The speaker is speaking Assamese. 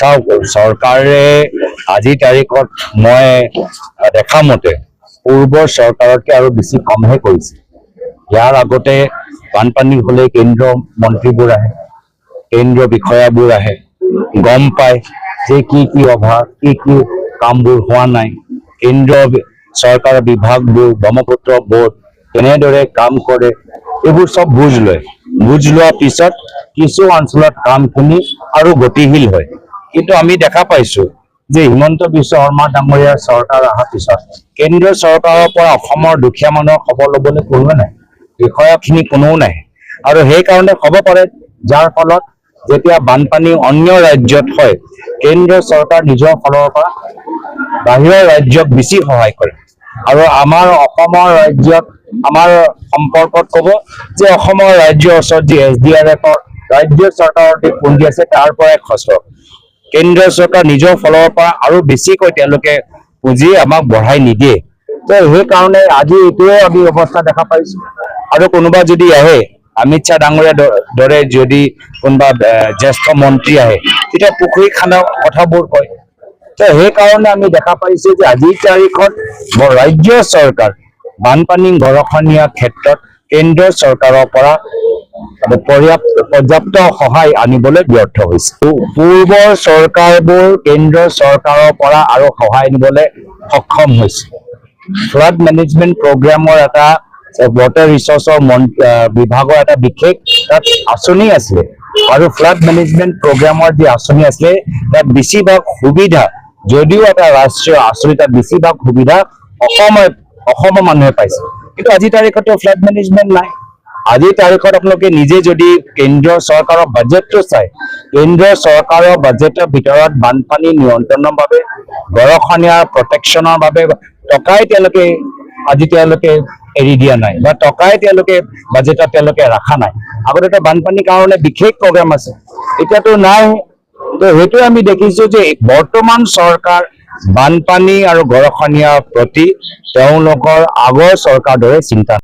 চৰকাৰে আজিৰ তাৰিখত মই দেখা মতে পূৰ্বৰ চৰকাৰতকৈ আৰু বেছি কমহে কৰিছে। ইয়াৰ আগতে বানপানী হ'লে কেন্দ্ৰীয় মন্ত্ৰীবোৰ আহে, কেন্দ্ৰীয় বিষয়াবোৰ আহে, গম পায় যে কি অভাৱ, কি কামবোৰ হোৱা নাই, কেন্দ্ৰীয় চৰকাৰৰ বিভাগবোৰ, ব্ৰহ্মপুত্ৰ বোৰ্ড কেনেদৰে কাম কৰে, এইবোৰ চব বুজ লয়। বুজ লোৱাৰ পিছত কিছু অঞ্চলত কামখিনি আৰু গতিশীল হয়। কিন্তু আমি দেখা পাইছো যে হিমন্ত বিশ্ব শৰ্মা ডাঙৰীয়াৰ চৰকাৰ অহাৰ পিছত কেন্দ্ৰীয় চৰকাৰৰ পৰা অসমৰ দুখীয়া মানুহৰ খবৰ ল'বলৈ কোনোৱে নাই, বিষয়াখিনি কোনোও নাই। আৰু সেইকাৰণে হ'ব পাৰে যাৰ ফলত যেতিয়া বানপানী অন্য ৰাজ্যত হয়, কেন্দ্ৰীয় চৰকাৰ নিজৰ ফালৰ পৰা বাহিৰৰ ৰাজ্যক বেছি সহায় কৰে। আৰু আমাৰ অসমৰ ৰাজ্যত আমাৰ সম্পৰ্কত ক'ব যে অসমৰ ৰাজ্যৰ ওচৰত যি SDRFৰ ৰাজ্য চৰকাৰৰ যি পুঁজি আছে তাৰ পৰাই খৰচ। কেন্দ্ৰীয় চৰকাৰ নিজৰ ফালৰ পৰা আৰু বেছিকৈ তেওঁলোকে পুঁজি আমাক বঢ়াই নিদিয়ে। তো সেইকাৰণে আজি এইটোৱে আমি অৱস্থা দেখা পাইছো। আৰু কোনোবা যদি আহে, অমিত শ্বাহ ডাঙৰীয়াৰ দৰে যদি কোনোবা জ্যেষ্ঠ মন্ত্ৰী আহে, তেতিয়া পুখুৰী খান্দা কথাবোৰ কয়। তো সেইকাৰণে আমি দেখা পাইছো যে আজিৰ তাৰিখত ৰাজ্য চৰকাৰ বানপানী গৰাখহনীয়া ক্ষেত্ৰত কেন্দ্ৰীয় চৰকাৰৰ পৰা পৰ্যাপ্ত সহায় আনিবলৈ ব্যৰ্থ হৈছে। পূৰ্বৰ চৰকাৰবোৰ কেন্দ্ৰীয় চৰকাৰৰ পৰা আৰু সহায় আনিবলৈ সক্ষম হৈছে। ফ্লাড মেনেজমেণ্ট প্ৰগ্ৰামৰ এটা ৱাটাৰ ৰিচোৰ্চৰ বিভাগৰ এটা বিশেষ তাত আঁচনি আছিলে, আৰু ফ্লাড মেনেজমেণ্ট প্ৰগ্ৰামৰ যি আঁচনি আছিলে তাত বেছিভাগ সুবিধা, যদিও এটা ৰাষ্ট্ৰীয় আঁচনি, তাত বেছিভাগ সুবিধা অসমৰ মানুহে পাইছে। কিন্তু আজিৰ তাৰিখতো ফ্লাড মেনেজমেণ্ট নাই। আজিৰ তাৰিখত আপোনালোকে নিজে যদি কেন্দ্ৰীয় চৰকাৰৰ বাজেটটো চায়, কেন্দ্ৰীয় চৰকাৰৰ বাজেটৰ ভিতৰত বানপানী নিয়ন্ত্ৰণৰ বাবে, গৰাখহনীয়াৰ প্ৰটেকশ্যনৰ বাবে টকাই তেওঁলোকে এৰি দিয়া নাই, বা টকাই বাজেটত ৰখা নাই। আগতে বানপানীৰ কাৰণে বিশেষ প্ৰগ্ৰাম আছে, এতিয়াতো নাই। তো সেইটোৱে আমি দেখিছো যে বৰ্তমান চৰকাৰ বানপানী আৰু গৰাখহনীয়াৰ প্ৰতি তেওঁলোকৰ আগৰ চৰকাৰ দৰে চিন্তা